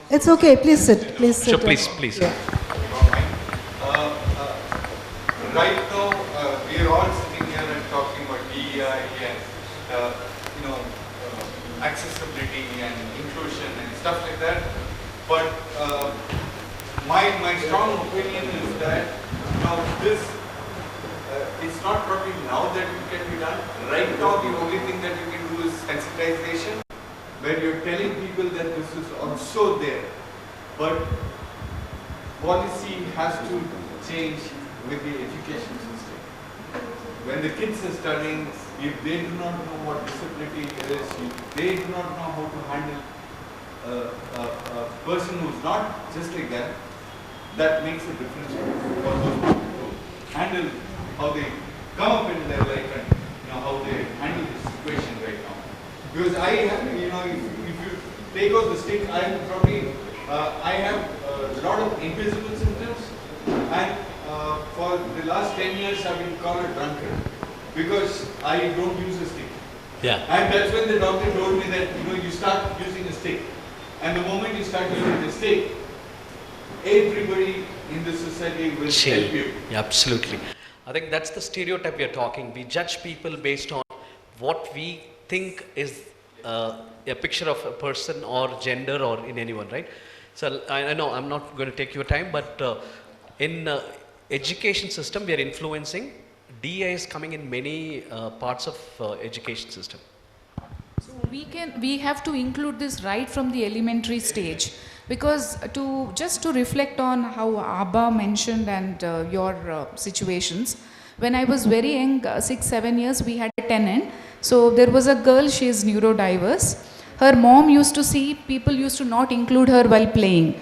It's okay. Please sit. Please sit. Sure, please. Yeah. Right now, we are all sitting here and talking about DEI and accessibility and inclusion and stuff like that. But my strong opinion is that this it's not probably now that it can be done. Right now, the only thing that you can do is sensitization, where you're telling people that this is also there. But policy has to change with the education system. When the kids are studying, if they do not know what disability is, if they do not know how to handle a person who's not just like that makes a difference for those people to handle how they come up in their life and how they handle the situation right now. Because I have, if you take out the stick, I am probably, I have a lot of invisible symptoms, and for the last 10 years I've been called a drunkard because I don't use a stick. Yeah. And that's when the doctor told me that you start using a stick, and the moment you start using the stick, everybody in the society will help you. Yeah, absolutely. I think that's the stereotype we are talking. We judge people based on what we think is a picture of a person or gender or in anyone, right? So I know I'm not going to take your time, but in education system we are influencing. DEI is coming in many parts of education system. So we have to include this right from the elementary stage, because just to reflect on how Abba mentioned and your situations. When I was very young, 6-7 years, we had a tenant. So there was a girl, she is neurodiverse. Her mom used to see people used to not include her while playing.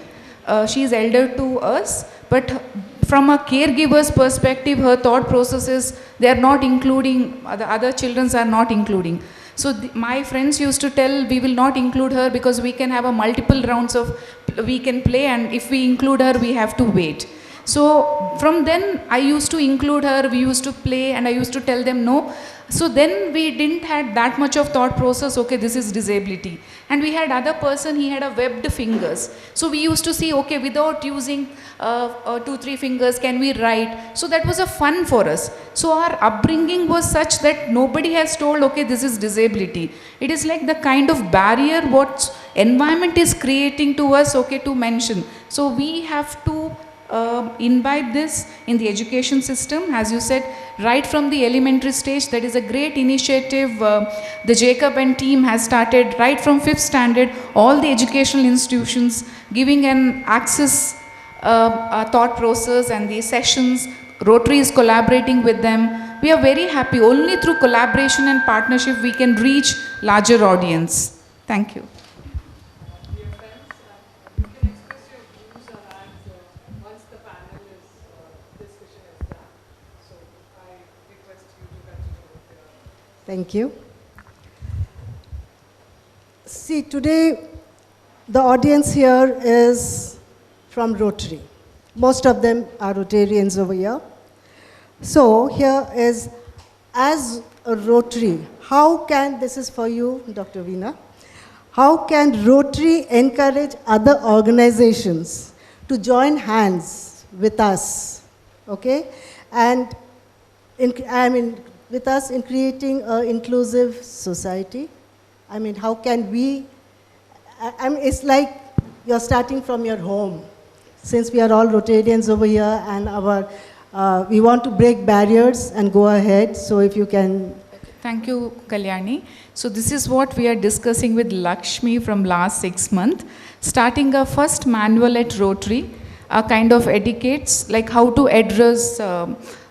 She is elder to us, but from a caregiver's perspective, her thought process is they are not including, the other children are not including. So my friends used to tell, we will not include her because we can have a multiple rounds of, we can play, and if we include her, we have to wait. So from then I used to include her, we used to play, and I used to tell them no. So then we didn't had that much of thought process, okay, this is disability. And we had other person, he had a webbed fingers. So we used to see, okay, without using 2-3 fingers, can we write? So that was a fun for us. So our upbringing was such that nobody has told, okay, this is disability. It is like the kind of barrier what environment is creating to us, okay, to mention. So we have to imbibe this in the education system, as you said, right from the elementary stage. That is a great initiative the Jacob and team has started right from 5th standard, all the educational institutions giving an access thought process and the sessions. Rotary is collaborating with them. We are very happy. Only through collaboration and partnership we can reach larger audience. Thank you. Thank you. See, today the audience here is from Rotary. Most of them are Rotarians over here. So here is, as a Rotary, how can, this is for you, Dr. Veena, how can Rotary encourage other organizations to join hands with us, okay? And with us in creating an inclusive society? I mean, how can we, it's like you're starting from your home. Since we are all Rotarians over here and we want to break barriers and go ahead, so if you can. Thank you, Kalyani. So this is what we are discussing with Lakshmi from last 6 months. Starting a first manual at Rotary, a kind of etiquettes, like how to address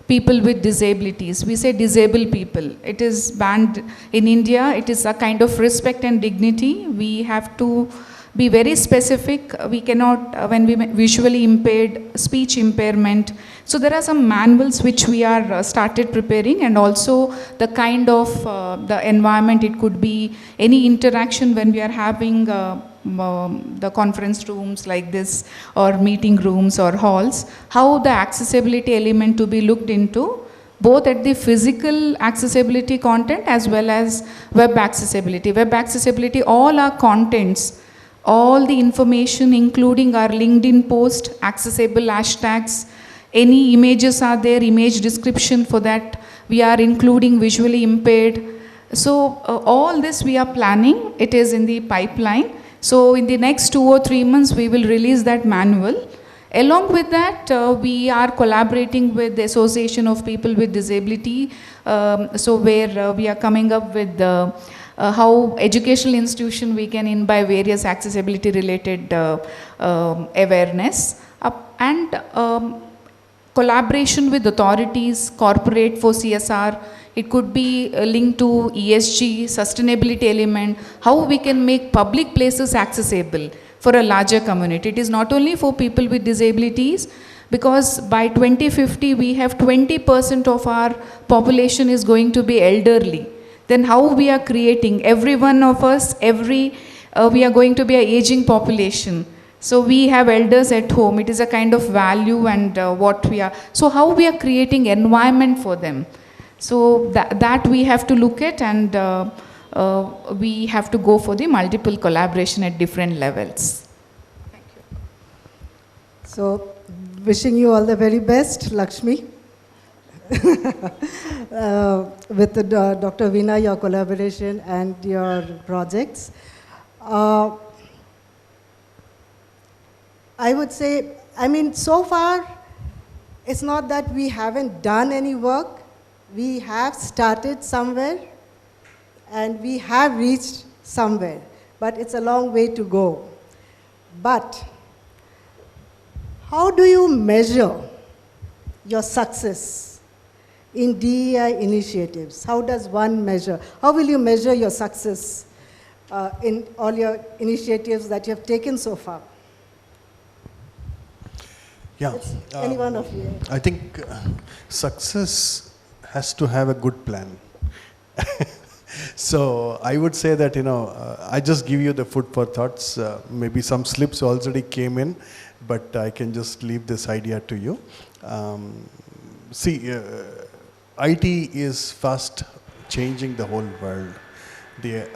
people with disabilities. We say disabled people. It is banned in India. It is a kind of respect and dignity. We have to be very specific. We cannot, when we visually impaired, speech impairment. So there are some manuals which we are started preparing, and also the kind of the environment. It could be any interaction when we are having the conference rooms like this, or meeting rooms or halls, how the accessibility element to be looked into, both at the physical accessibility content as well as web accessibility. Web accessibility, all our contents all the information, including our LinkedIn post, accessible hashtags, any images are there, image description for that. We are including visually impaired. So all this we are planning. It is in the pipeline. So in the next 2 or 3 months, we will release that manual. Along with that, we are collaborating with the Association of People with Disability. So where we are coming up with how educational institution we can imbibe various accessibility related awareness. And collaboration with authorities, corporate for CSR. It could be linked to ESG, sustainability element, how we can make public places accessible for a larger community. It is not only for people with disabilities, because by 2050 we have 20% of our population is going to be elderly. Then how we are creating, every one of us, we are going to be an aging population. So we have elders at home. It is a kind of value and what we are. So how we are creating environment for them. So that we have to look at, and we have to go for the multiple collaboration at different levels. Thank you. So, wishing you all the very best, Lakshmi. With Dr. Veena, your collaboration and your projects. I would say, so far, it's not that we haven't done any work. We have started somewhere, and we have reached somewhere, but it's a long way to go. But how do you measure your success in DEI initiatives? How does one measure? How will you measure your success in all your initiatives that you have taken so far? Yeah. Any one of you. I think success has to have a good plan. So I would say that, I just give you the food for thoughts. Maybe some slips already came in, but I can just leave this idea to you. IT is fast changing the whole world. The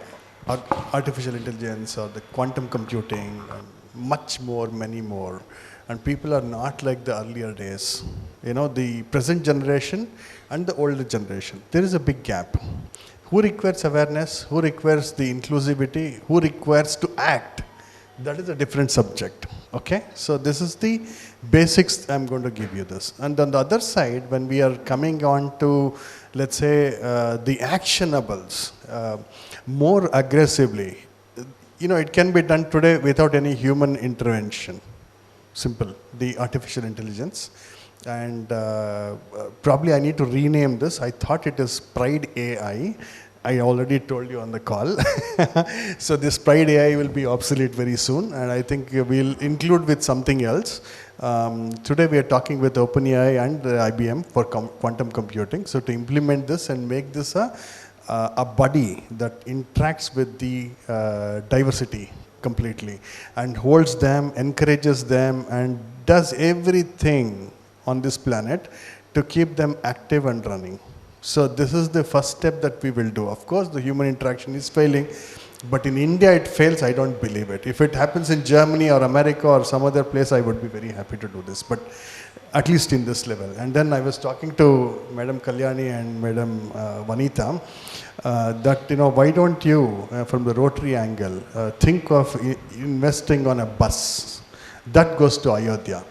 artificial intelligence or the quantum computing, much more, many more. And people are not like the earlier days. The present generation and the older generation, there is a big gap. Who requires awareness? Who requires the inclusivity? Who requires to act? That is a different subject. Okay? So this is the basics I'm going to give you this. And on the other side, when we are coming on to, let's say, the actionables, more aggressively, it can be done today without any human intervention. Simple, the artificial intelligence. And probably I need to rename this. I thought it is Pride AI. I already told you on the call. So this Pride AI will be obsolete very soon, and I think we'll include with something else. Today we are talking with OpenAI and IBM for quantum computing. So to implement this and make this a body that interacts with the diversity completely and holds them, encourages them, and does everything on this planet to keep them active and running. So this is the first step that we will do. Of course, the human interaction is failing, but in India it fails, I don't believe it. If it happens in Germany or America or some other place, I would be very happy to do this, but at least in this level. And then I was talking to Madam Kalyani and Madam Anita, that why don't you, from the Rotary angle, think of investing on a bus that goes to Ayodhya.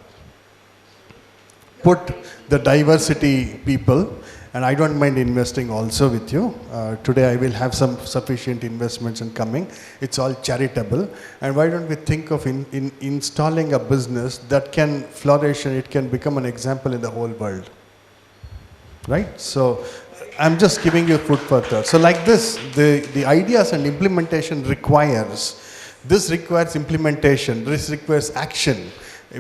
Put the diversity people, and I don't mind investing also with you. Today I will have some sufficient investments in coming. It's all charitable. And why don't we think of installing a business that can flourish and it can become an example in the whole world. Right? So I'm just giving you food for thought. So like this, the ideas and implementation requires implementation, this requires action.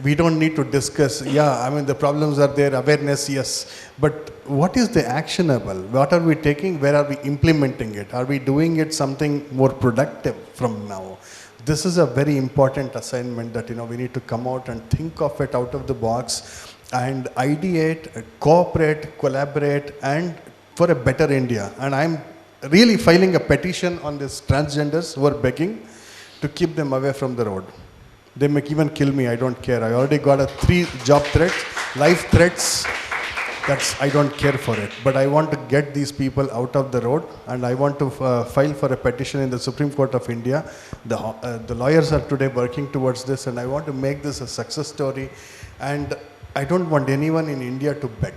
We don't need to discuss, the problems are there, awareness, yes. But what is the actionable? What are we taking? Where are we implementing it? Are we doing it something more productive from now? This is a very important assignment that, we need to come out and think of it out of the box and ideate, cooperate, collaborate, and for a better India. And I'm really filing a petition on these transgenders who are begging to keep them away from the road. They may even kill me, I don't care. I already got 3 job threats, life threats. I don't care for it. But I want to get these people out of the road, and I want to file for a petition in the Supreme Court of India. The lawyers are today working towards this, and I want to make this a success story. And I don't want anyone in India to beg.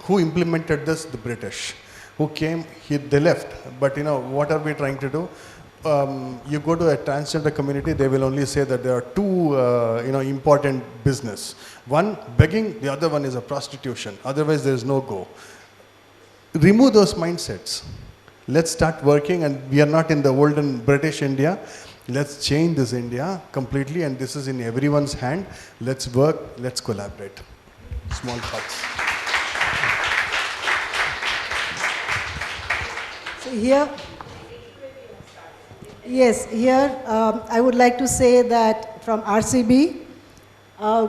Who implemented this? The British. Who came, they left. But what are we trying to do? You go to a transgender community, they will only say that there are 2 important business. One, begging, the other one is a prostitution. Otherwise, there is no go. Remove those mindsets. Let's start working, and we are not in the olden British India. Let's change this India completely, and this is in everyone's hand. Let's work, let's collaborate. Small thoughts. So here, yes, here I would like to say that from RCB,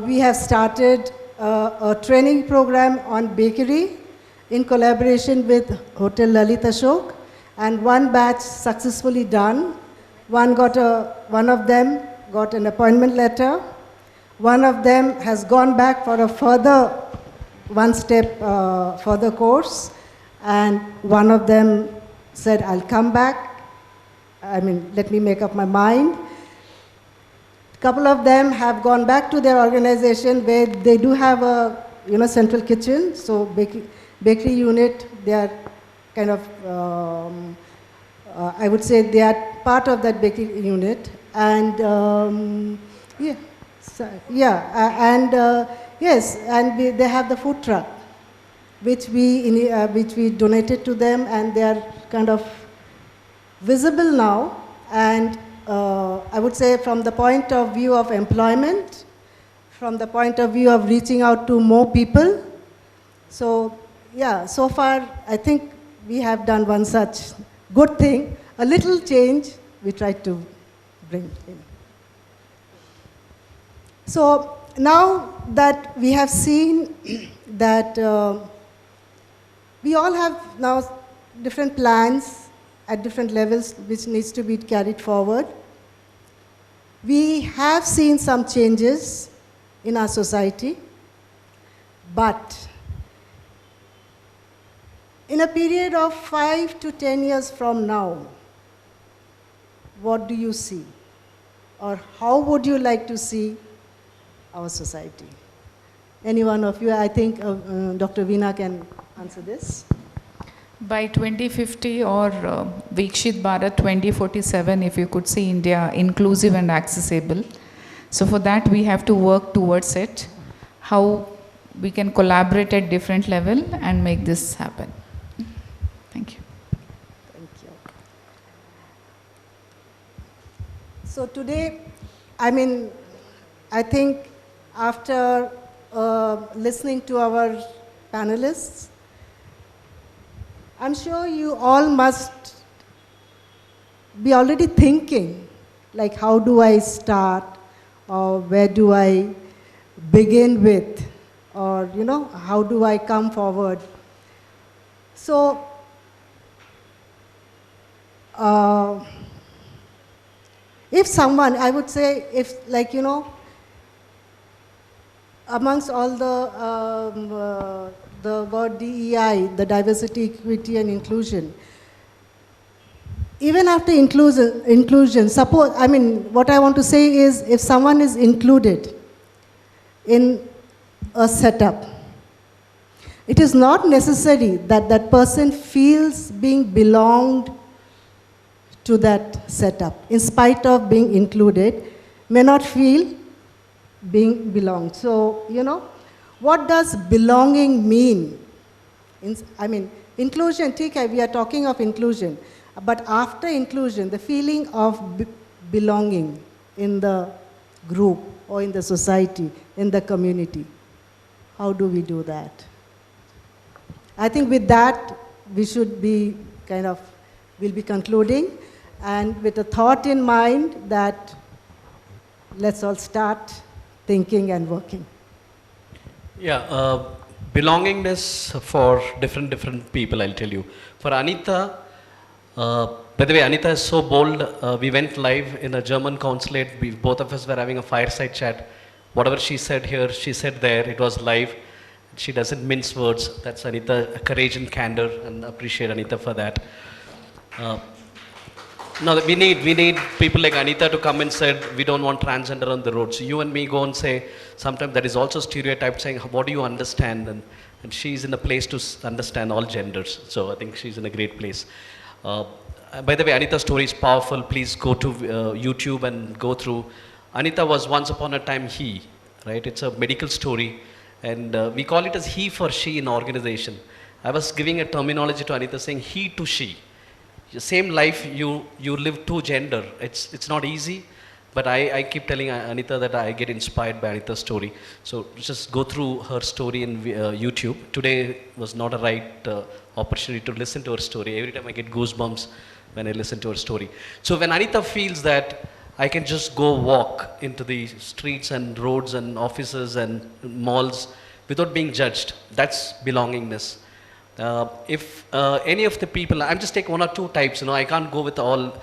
we have started a training program on bakery in collaboration with Hotel Lalita Ashok, and 1 batch successfully done. One of them got an appointment letter. One of them has gone back for a further 1 step further course, and one of them said, I'll come back. Let me make up my mind. Couple of them have gone back to their organization where they do have a central kitchen, so bakery unit, they are kind of, I would say they are part of that bakery unit, and yes, and they have the food truck, which we donated to them, and they are kind of visible now. And I would say from the point of view of employment, from the point of view of reaching out to more people. So yeah, so far I think we have done one such good thing, a little change we tried to bring in. So now that we have seen that we all have now different plans at different levels which needs to be carried forward. We have seen some changes in our society, but in a period of 5 to 10 years from now, what do you see? Or how would you like to see our society? Any one of you? I think Dr. Veena can answer this. By 2050 or Vikshit Bharat 2047, if you could see India inclusive and accessible. So for that we have to work towards it, how we can collaborate at different level and make this happen. Thank you. Thank you. So today, I think after listening to our panelists, I'm sure you all must be already thinking, like how do I start, or where do I begin with, or how do I come forward. So if someone, I would say, if amongst all the word DEI, the diversity, equity, and inclusion. Even after inclusion, suppose, what I want to say is, if someone is included in a setup, it is not necessary that that person feels being belonged to that setup. In spite of being included, may not feel being belonged. So, what does belonging mean? Inclusion, we are talking of inclusion. But after inclusion, the feeling of belonging in the group or in the society, in the community, how do we do that? I think with that, we should be we'll be concluding, and with a thought in mind that let's all start thinking and working. Yeah, belongingness for different people, I'll tell you. For Anita, By the way, Anita is so bold. We went live in a German consulate. Both of us were having a fireside chat. Whatever she said here, she said there. It was live. She doesn't mince words. That's Anita, courage and candor, and appreciate Anita for that. No, we need people like Anita to come and say, we don't want transgender on the road. So you and me go and say, sometimes that is also stereotype saying, what do you understand? And she's in a place to understand all genders. So I think she's in a great place. By the way, Anita's story is powerful. Please go to YouTube and go through. Anita was once upon a time he, right? It's a medical story. And we call it as he for she in organization. I was giving a terminology to Anita saying he to she. The same life you live two gender. It's not easy, but I keep telling Anita that I get inspired by Anita's story. So just go through her story in YouTube. Today was not a right opportunity to listen to her story. Every time I get goosebumps when I listen to her story. So when Anita feels that I can just go walk into the streets and roads and offices and malls without being judged, that's belongingness. If any of the people, I'm just taking one or two types, I can't go with all,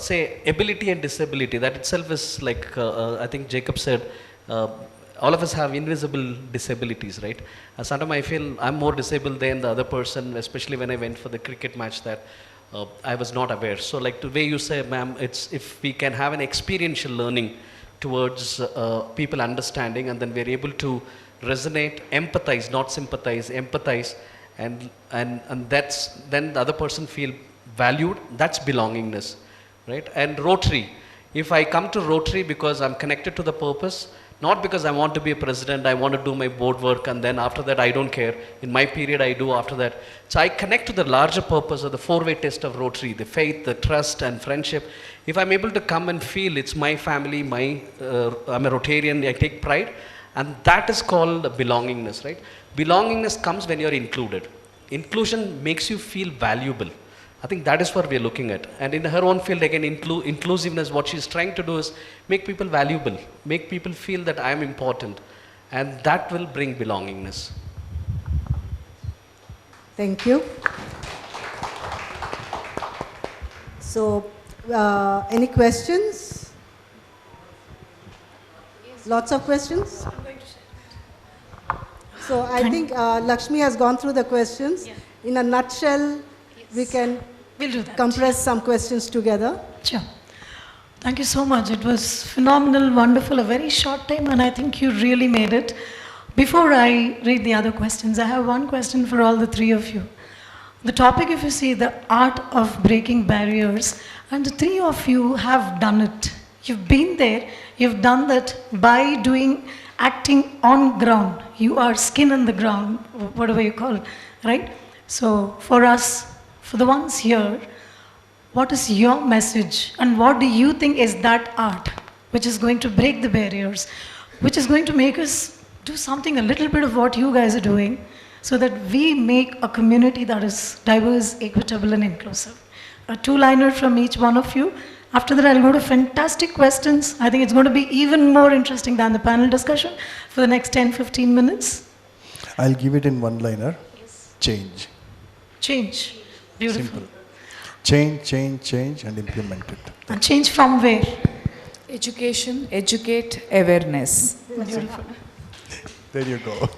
say ability and disability, that itself is like, I think Jacob said, all of us have invisible disabilities, right? Sometimes I feel I'm more disabled than the other person, especially when I went for the cricket match that I was not aware. So like the way you say, ma'am, it's if we can have an experiential learning towards people understanding, and then we're able to resonate, empathize, not sympathize, empathize, and that's, then the other person feel valued, that's belongingness, right? And Rotary, if I come to Rotary because I'm connected to the purpose, not because I want to be a president, I want to do my board work, and then after that I don't care. In my period I do after that. So I connect to the larger purpose of the four-way test of Rotary, the faith, the trust and friendship. If I'm able to come and feel it's my family, I'm a Rotarian, I take pride, and that is called belongingness, right? Belongingness comes when you're included. Inclusion makes you feel valuable. I think that is what we're looking at. And in her own field, again, inclusiveness, what she's trying to do is make people valuable, make people feel that I am important. And that will bring belongingness. Thank you. So, any questions? Lots of questions? So I think Lakshmi has gone through the questions. Yeah. In a nutshell, we can compress some questions together. Sure. Thank you so much. It was phenomenal, wonderful, a very short time, and I think you really made it. Before I read the other questions, I have one question for all the three of you. The topic, if you see, the art of breaking barriers, and the three of you have done it. You've been there, you've done that by acting on ground. You are skin on the ground, whatever you call it, right? So for us, for the ones here, what is your message, and what do you think is that art which is going to break the barriers, which is going to make us do something a little bit of what you guys are doing, so that we make a community that is diverse, equitable and inclusive? A two-liner from each one of you. After that, I'll go to fantastic questions. I think it's going to be even more interesting than the panel discussion for the next 10-15 minutes. I'll give it in one-liner. Yes. Change. Change. Beautiful. Simple. Change, change, change, and implement it. And change from where? Education, educate, awareness. Beautiful. There you go.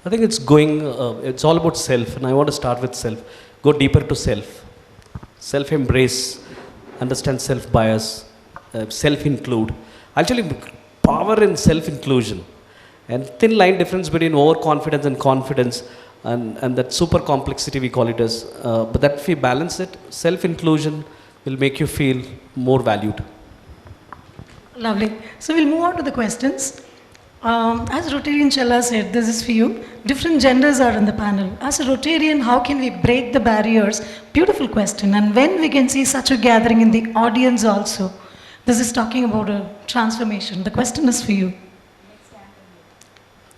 I think it's it's all about self, and I want to start with self. Go deeper to self. Self-embrace, understand self-bias, self-include. I'll tell you, power in self-inclusion. And thin line difference between overconfidence and confidence, and that super complexity we call it as. But that if we balance it, self-inclusion will make you feel more valued. Lovely. So we'll move on to the questions. As Rotarian Chella said, this is for you. Different genders are in the panel. As a Rotarian, how can we break the barriers? Beautiful question. And when we can see such a gathering in the audience also, this is talking about a transformation. The question is for you.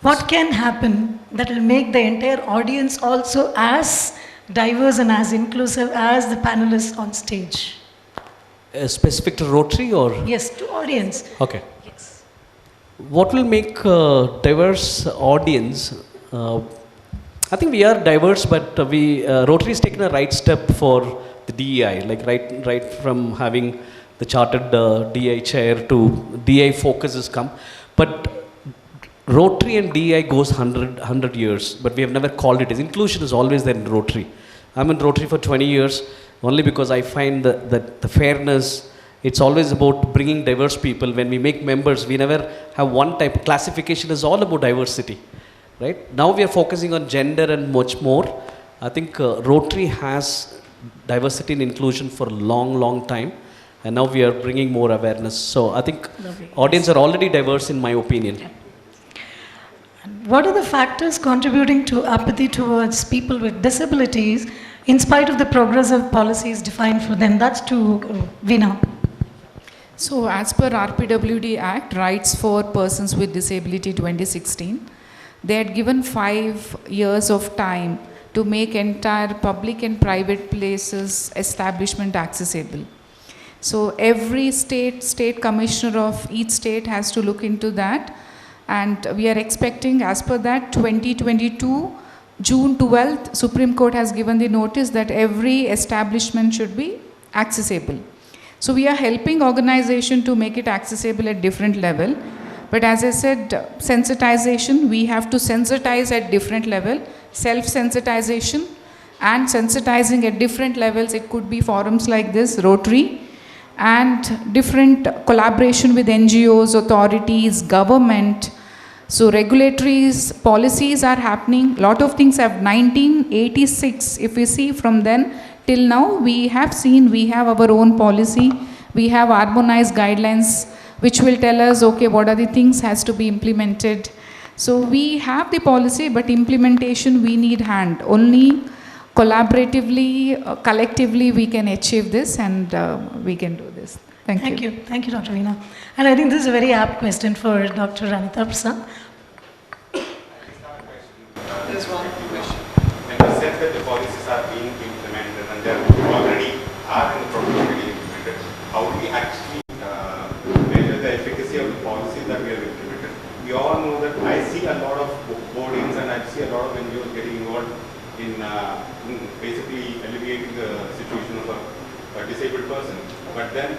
What can happen that will make the entire audience also as diverse and as inclusive as the panelists on stage? Specific to Rotary or? Yes, to audience. Okay. What will make a diverse audience? I think we are diverse, but Rotary has taken a right step for the DEI, like right from having the chartered DEI chair to DEI focus has come. But Rotary and DEI goes 100 years, but we have never called it as inclusion is always there in Rotary. I'm in Rotary for 20 years, only because I find that the fairness, it's always about bringing diverse people. When we make members, we never have one type. Classification is all about diversity. Right? Now we are focusing on gender and much more. I think Rotary has diversity and inclusion for a long time, and now we are bringing more awareness. So I think audience are already diverse in my opinion. Yeah. What are the factors contributing to apathy towards people with disabilities in spite of the progressive policies defined for them? That's to Veena. So as per RPWD Act, Rights for Persons with Disability 2016, they had given 5 years of time to make entire public and private places establishment accessible. So every state commissioner of each state has to look into that, and we are expecting, as per that, 2022 June 12th Supreme Court has given the notice that every establishment should be accessible. So we are helping organization to make it accessible at different level. But as I said, sensitization, we have to sensitize at different level, self-sensitization and sensitizing at different levels. It could be forums like this, Rotary, and different collaboration with NGOs, authorities, government. So regulatory policies are happening. Lot of things have 1986, if we see from then till now, we have seen, we have our own policy, we have harmonized guidelines, which will tell us, okay, what are the things has to be implemented. So we have the policy, but implementation we need hand. Only collaboratively, collectively we can achieve this, and we can do this. Thank you. Thank you, Dr. Veena. And I think this is a very apt question for Dr. Anita Prasad. There's one question. When you said that the policies are being implemented and they already are in the process of getting implemented, how do we actually measure the efficacy of the policies that we have implemented? We all know that I see a lot of boardings and I see a lot of NGOs getting involved in basically alleviating the situation of a disabled person. But then,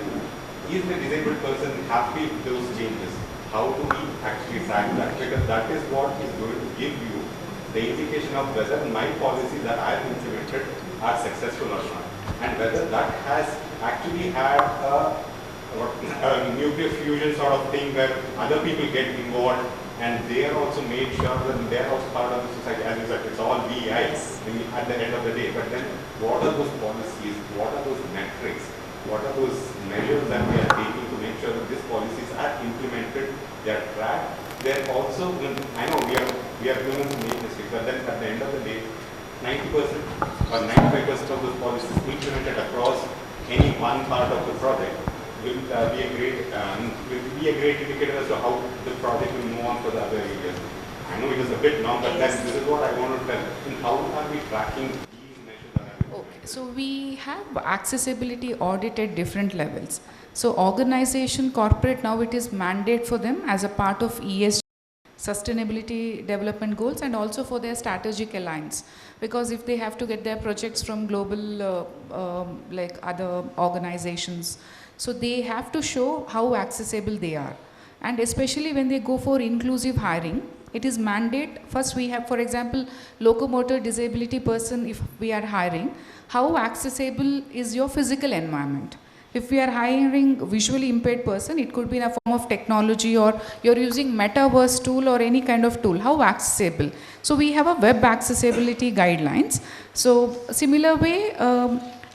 is the disabled person happy with those changes? How do we actually track that? Because that is what is going to give you the indication of whether my policies that I have implemented are successful or not, and whether that has actually had a nuclear fusion sort of thing where other people get involved and they are also made sure that they are also part of the society. As you said, it's all DEI at the end of the day. But then, what are those policies? What are those metrics? What are those measures that we are taking to make sure that these policies are implemented, they are tracked? They're also, I know we are humans who make mistakes, but then at the end of the day, 90% or 95% of those policies implemented across any one part of the project will be a great indicator as to how the project will move on to the other areas. I know it is a bit long, but this is what I want to tell. And how are we tracking these measures that are being Okay, so we have accessibility audit at different levels. So organization, corporate, now it is mandate for them as a part of ESG, sustainability development goals, and also for their strategic alliance. Because if they have to get their projects from global, like other organizations, so they have to show how accessible they are. And especially when they go for inclusive hiring, it is mandate. First we have, for example, locomotor disability person, if we are hiring, how accessible is your physical environment? If we are hiring visually impaired person, it could be in a form of technology, or you're using metaverse tool or any kind of tool, how accessible? So we have a web accessibility guidelines. So similar way,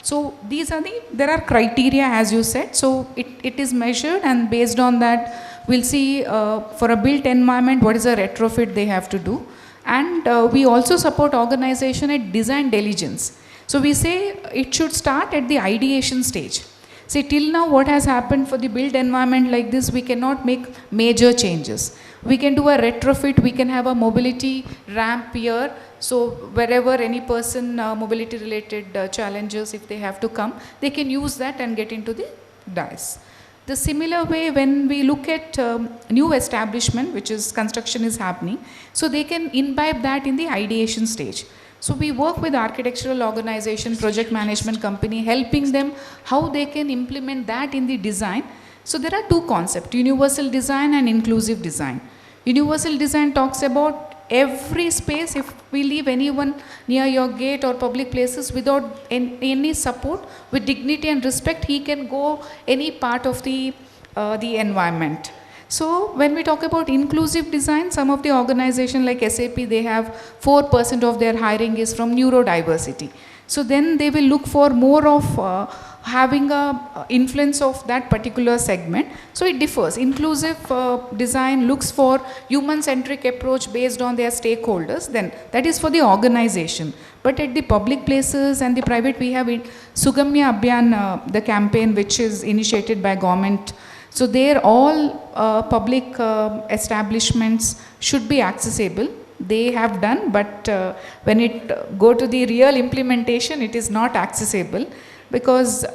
so these are there are criteria, as you said, so it is measured, and based on that we'll see for a built environment what is a retrofit they have to do. And we also support organization at design diligence. So we say it should start at the ideation stage. See, till now what has happened for the built environment like this, we cannot make major changes. We can do a retrofit, we can have a mobility ramp here. So wherever any person mobility related challenges, if they have to come, they can use that and get into the dais. The similar way, when we look at new establishment, which is construction is happening, so they can imbibe that in the ideation stage. So we work with architectural organization, project management company, helping them how they can implement that in the design. So there are two concepts, universal design and inclusive design. Universal design talks about every space, if we leave anyone near your gate or public places without any support, with dignity and respect, he can go any part of the environment. So when we talk about inclusive design, some of the organizations like SAP, they have 4% of their hiring is from neurodiversity. So then they will look for more of having a influence of that particular segment. So it differs. Inclusive design looks for human-centric approach based on their stakeholders. Then that is for the organization. But at the public places and the private, we have Sugamya Abhiyan, the campaign which is initiated by government. So there all public establishments should be accessible. They have done, but when it go to the real implementation, it is not accessible, because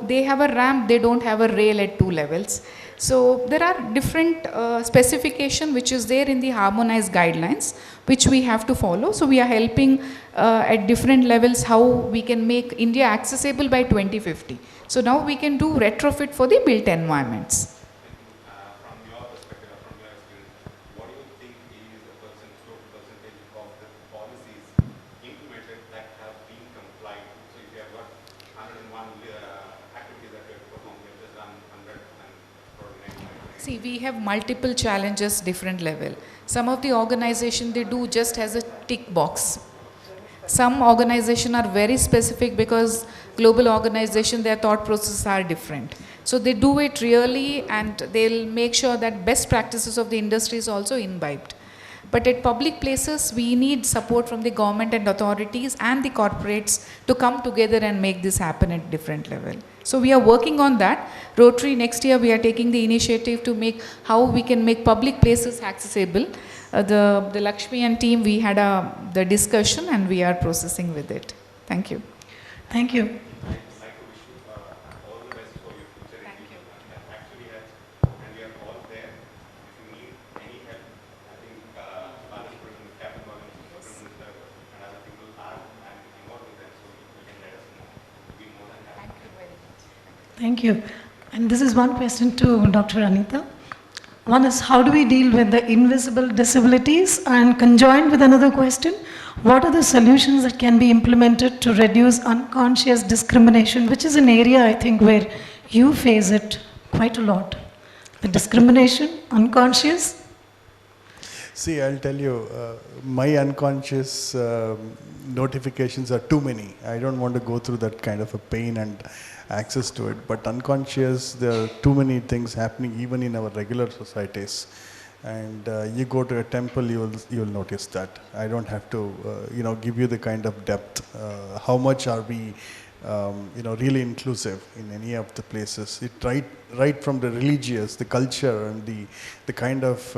they have a ramp, they don't have a rail at 2 levels. So there are different specification which is there in the harmonized guidelines, which we have to follow. So we are helping at different levels how we can make India accessible by 2050. So now we can do retrofit for the built environments. From your perspective, or from your experience, what do you think is the total percentage of the policies implemented that have been complied? So if you have got 101 activities that you have to perform, you have just done 100 and probably 99. See, we have multiple challenges, different level. Some of the organization, they do just as a tick box. Some organization are very specific, because global organization, their thought processes are different. So they do it really, and they'll make sure that best practices of the industry is also imbibed. But at public places, we need support from the government and authorities and the corporates to come together and make this happen at different level. So we are working on that. Rotary, next year we are taking the initiative to make how we can make public places accessible. The Lakshmi and team, we had the discussion, and we are processing with it. Thank you. Thank you. I'd like to wish you all the best for your future. Thank you. Actually, and we are all there. If you need any help, I think Vice President, Captain Morgan, Minister, and other people are involved with them, so you can let us know. We'll be more than happy. Thank you very much. Thank you. And this is one question to Dr. Anita. One is, how do we deal with the invisible disabilities? And conjoined with another question, what are the solutions that can be implemented to reduce unconscious discrimination, which is an area, I think, where you face it quite a lot. The discrimination, unconscious. See, I'll tell you, my unconscious notifications are too many. I don't want to go through that kind of a pain and access to it. But unconscious, there are too many things happening even in our regular societies. And you go to a temple, you will notice that. I don't have to, give you the kind of depth. How much are we, really inclusive in any of the places? It right from the religious, the culture, and the kind of,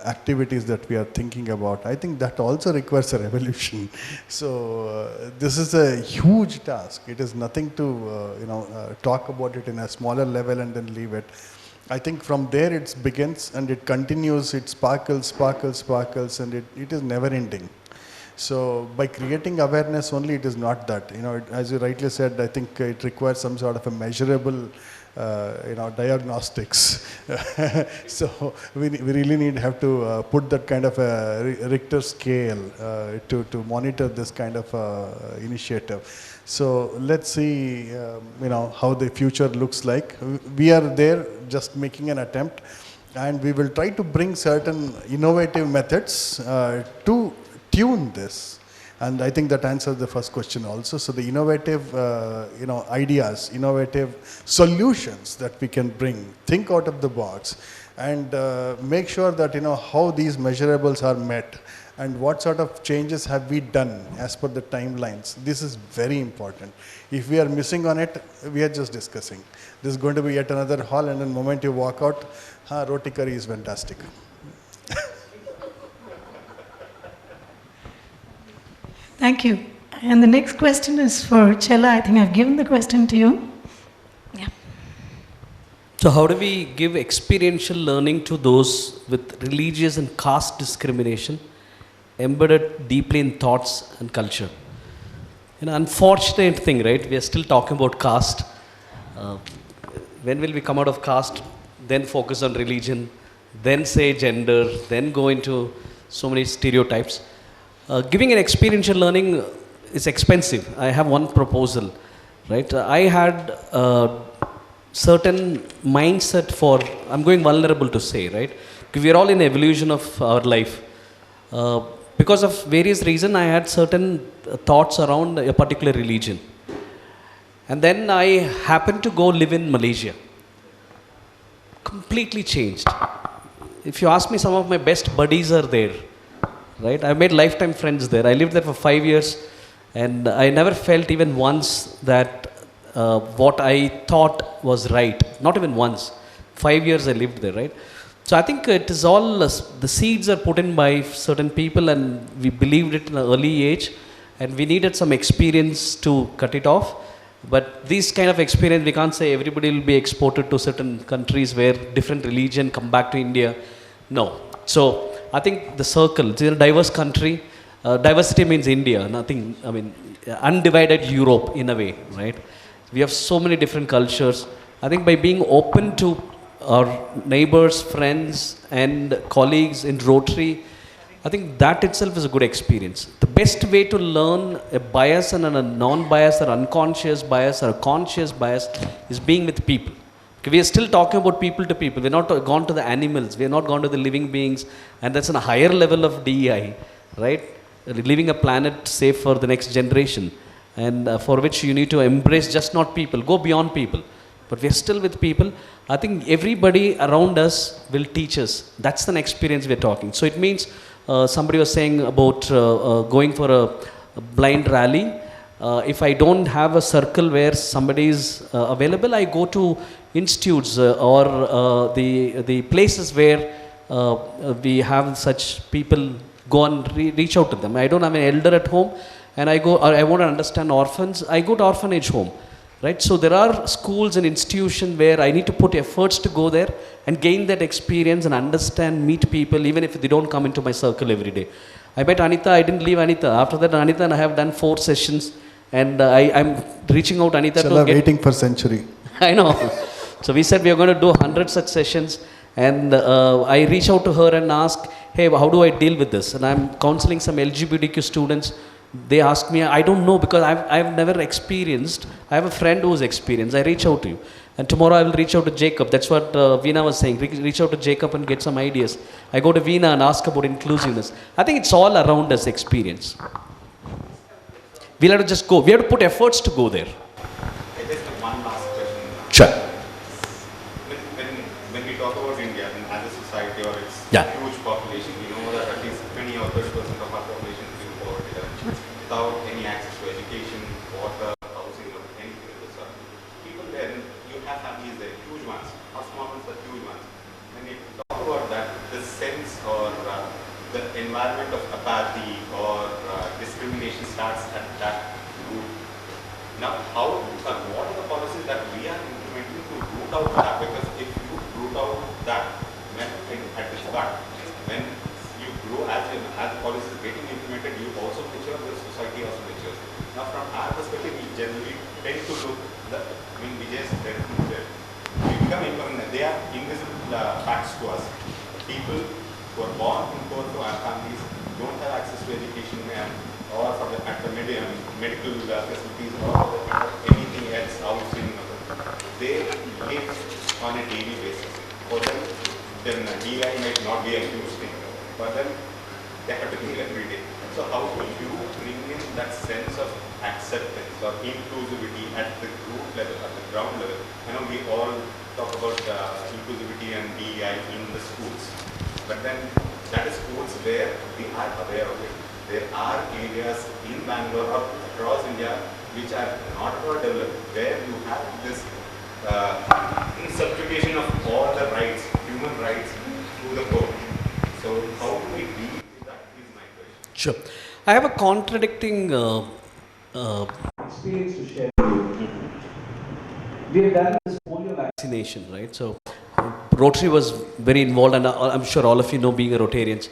activities that we are thinking about. I think that also requires a revolution. So this is a huge task. It is nothing to, talk about it in a smaller level and then leave it. I think from there it begins and it continues, it sparkles, and it is never ending. So by creating awareness only, it is not that. As you rightly said, I think it requires some sort of a measurable, diagnostics. So we really have to put that kind of a Richter scale to monitor this kind of initiative. So let's see, how the future looks like. We are there just making an attempt, and we will try to bring certain innovative methods to tune this. And I think that answers the first question also. So the innovative, ideas, innovative solutions that we can bring, think out of the box, and make sure that, how these measurables are met, and what sort of changes have we done as per the timelines. This is very important. If we are missing on it, we are just discussing. This is going to be yet another hall, and the moment you walk out, roti curry is fantastic. Thank you. And the next question is for Chella. I think I've given the question to you. Yeah. So how do we give experiential learning to those with religious and caste discrimination embedded deeply in thoughts and culture? Unfortunate thing, right? We are still talking about caste. Uh, when will we come out of caste? Then focus on religion, then say gender, then go into so many stereotypes. Giving an experiential learning is expensive. I have one proposal, right? I had certain mindset for, I'm going vulnerable to say, right? Because we are all in evolution of our life. Because of various reasons, I had certain thoughts around a particular religion. And then I happened to go live in Malaysia. Completely changed. If you ask me, some of my best buddies are there, right? I made lifetime friends there. I lived there for 5 years, and I never felt even once that what I thought was right. Not even once. 5 years I lived there, right? So I think it is all, the seeds are put in by certain people, and we believed it in an early age, and we needed some experience to cut it off. But this kind of experience, we can't say everybody will be exported to certain countries where different religion come back to India. No. So I think the circle, it's a diverse country. Diversity means India, nothing, I mean, undivided Europe in a way, right? We have so many different cultures. I think by being open to our neighbors, friends, and colleagues in Rotary, I think that itself is a good experience. The best way to learn a bias and a non-bias or unconscious bias or a conscious bias is being with people. Okay, we are still talking about people to people. We're not gone to the animals. We are not gone to the living beings. And that's on a higher level of DEI, right? Leaving a planet safe for the next generation. And for which you need to embrace just not people, go beyond people. But we are still with people. I think everybody around us will teach us. That's an experience we're talking. So it means somebody was saying about going for a blind rally. If I don't have a circle where somebody is available, I go to institutes or the places where we have such people, go and reach out to them. I don't have an elder at home, and I go, or I want to understand orphans, I go to orphanage home, right? So there are schools and institutions where I need to put efforts to go there and gain that experience and understand, meet people, even if they don't come into my circle every day. I met Anita, I didn't leave Anita. After that, Anita and I have done 4 sessions, and I'm reaching out Anita Chella to get... waiting for century. I know. So we said we are going to do 100 such sessions, and I reach out to her and ask, hey, how do I deal with this? And I'm counseling some LGBTQ students. They ask me, I don't know, because I've never experienced. I have a friend who's experienced. I reach out to you. And tomorrow I will reach out to Jacob. That's what Veena was saying. Reach out to Jacob and get some ideas. I go to Veena and ask about inclusiveness. I think it's all around us experience. We'll have to just go. We have to put efforts to go there. Just one last question. Sure. When we talk about India as a society or its Yeah. huge population, we know that at least 20 or 30% of our population is in poverty without any access to education, water, housing, or anything of the sort. People there, you have families there, huge ones, not small ones, but huge ones. When you talk about that, the sense or the environment of apathy or discrimination starts at that root. Now, what are the policies that we are implementing to root out that? Because if you root out that at the start, when you grow as policies getting implemented, you also mature, the society also matures. Now, from our perspective, we generally tend to look, we just tend to look at, we become impermanent. They are invisible facts to us. People who are born in poor families don't have access to education or for the medical facilities or anything else housing. They live on a daily basis. For them, then DEI might not be a huge thing, but then they have to live every day. So how do you bring in that sense of acceptance or inclusivity at the group level, at the ground level? I know we all talk about inclusivity and DEI in the schools, but then that is schools where we are aware of it. There are areas in Bangalore or across India which are not at all developed, where you have this subjugation of all the rights, human rights, to the court. So how do we deal with that is my question. Sure. I have a contradicting experience to share with you. We have done this polio vaccine vaccination, right? So Rotary was very involved, and I'm sure all of you know, being a Rotarians.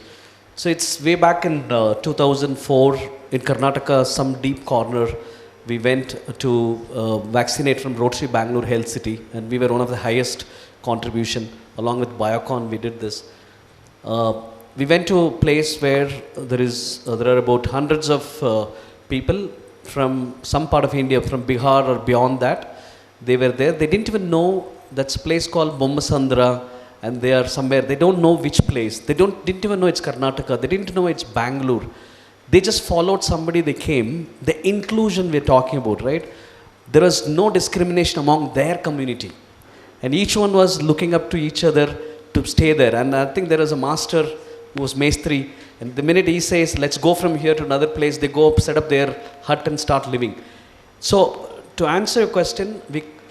So it's way back in 2004 in Karnataka, some deep corner, we went to vaccinate from Rotary Bangalore Health City, and we were one of the highest contribution. Along with Biocon, we did this. We went to a place where there are about hundreds of people from some part of India, from Bihar or beyond that. They were there. They didn't even know that's a place called Bommasandra, and they are somewhere. They don't know which place. They didn't even know it's Karnataka. They didn't know it's Bangalore. They just followed somebody. They came. The inclusion we're talking about, right? There was no discrimination among their community, and each one was looking up to each other to stay there. And I think there was a master who was Mestri, and the minute he says, let's go from here to another place, they go up, set up their hut and start living. So to answer your question,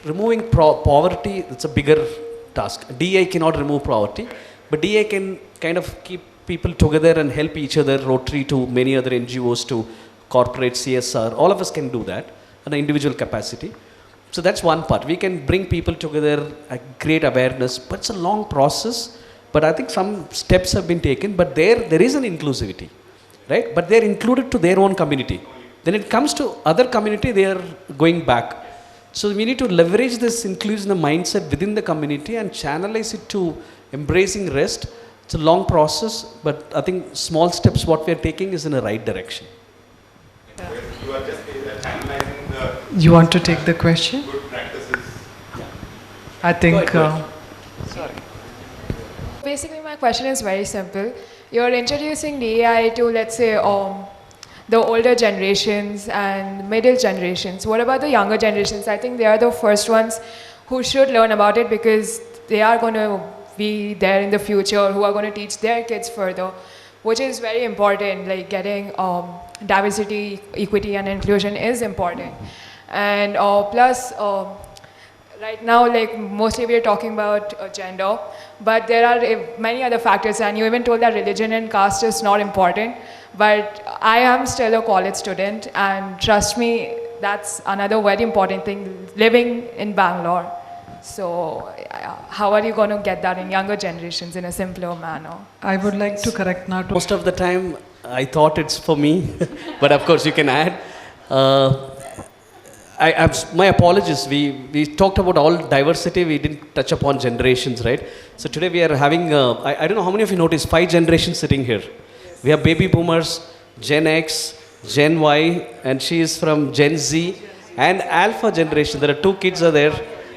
removing poverty, it's a bigger task. DEI cannot remove poverty, but DEI can kind of keep people together and help each other, Rotary to many other NGOs to corporate CSR. All of us can do that on an individual capacity. So that's one part. We can bring people together, create awareness, but it's a long process. But I think some steps have been taken, but there is an inclusivity, right? But they're included to their own community. Then it comes to other community, they are going back. So we need to leverage this inclusion mindset within the community and channelize it to embracing rest. It's a long process, but I think small steps what we are taking is in the right direction. You are just analyzing the You want to take the question? good practices. I think. Go ahead. Basically, my question is very simple. You're introducing DEI to, let's say, the older generations and middle generations. What about the younger generations? I think they are the first ones who should learn about it because they are going to be there in the future, who are going to teach their kids further, which is very important. Like getting diversity, equity, and inclusion is important. And plus, right now, like mostly we are talking about gender, but there are many other factors, and you even told that religion and caste is not important. But I am still a college student, and trust me, that's another very important thing, living in Bangalore. So how are you going to get that in younger generations in a simpler manner? I would like to correct now. Most of the time, I thought it's for me, but of course you can add. My apologies. We talked about all diversity. We didn't touch upon generations, right? So today we are having, I don't know how many of you noticed, 5 generations sitting here. We have baby boomers, Gen X, Gen Y, and she is from Gen Z, and Alpha generation. There are 2 kids are there,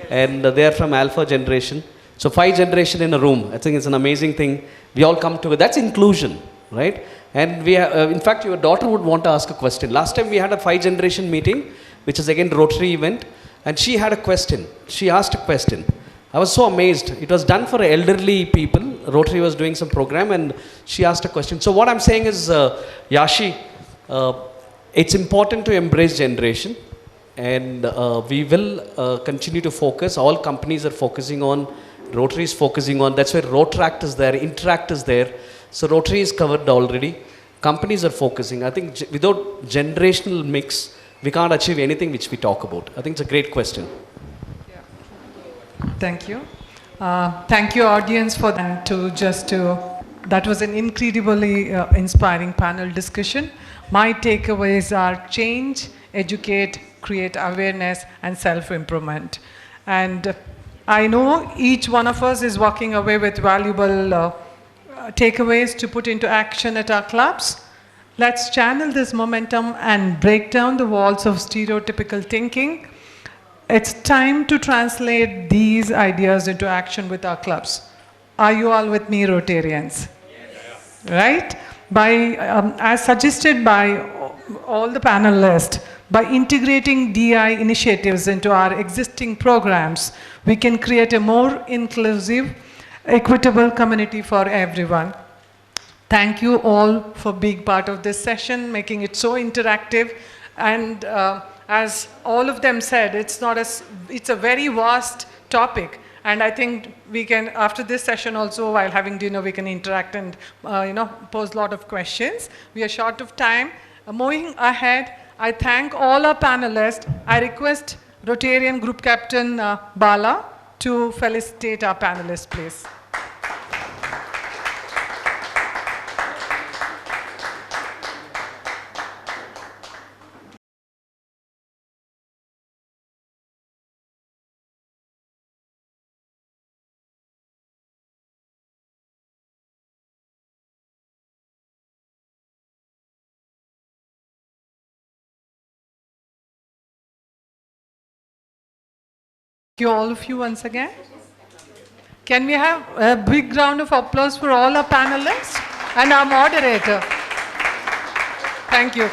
and they are from Alpha generation. So 5 generation in a room. I think it's an amazing thing. We all come together. That's inclusion, right? And we have, in fact, your daughter would want to ask a question. Last time we had a 5 generation meeting, which is again Rotary event, and she had a question. She asked a question. I was so amazed. It was done for elderly people. Rotary was doing some program, and she asked a question. So what I'm saying is, Yashi, it's important to embrace generation, and we will continue to focus. All companies are focusing on, Rotary is focusing on. That's where Rotaract is there, Interact is there. So Rotary is covered already. Companies are focusing. I think without generational mix, we can't achieve anything which we talk about. I think it's a great question. Thank you. Thank you, audience, for that. That was an incredibly inspiring panel discussion. My takeaways are change, educate, create awareness, and self-improvement. And I know each one of us is walking away with valuable takeaways to put into action at our clubs. Let's channel this momentum and break down the walls of stereotypical thinking. It's time to translate these ideas into action with our clubs. Are you all with me, Rotarians? Yes. Right? As suggested by all the panelists, by integrating DI initiatives into our existing programs, we can create a more inclusive, equitable community for everyone. Thank you all for being part of this session, making it so interactive. And as all of them said, it's a very vast topic. And I think we can, after this session also, while having dinner, we can interact and pose a lot of questions. We are short of time. Moving ahead, I thank all our panelists. I request Rotarian Group Captain Bala to felicitate our panelists, please. Thank you all of you once again. Can we have a big round of applause for all our panelists and our moderator? Thank you.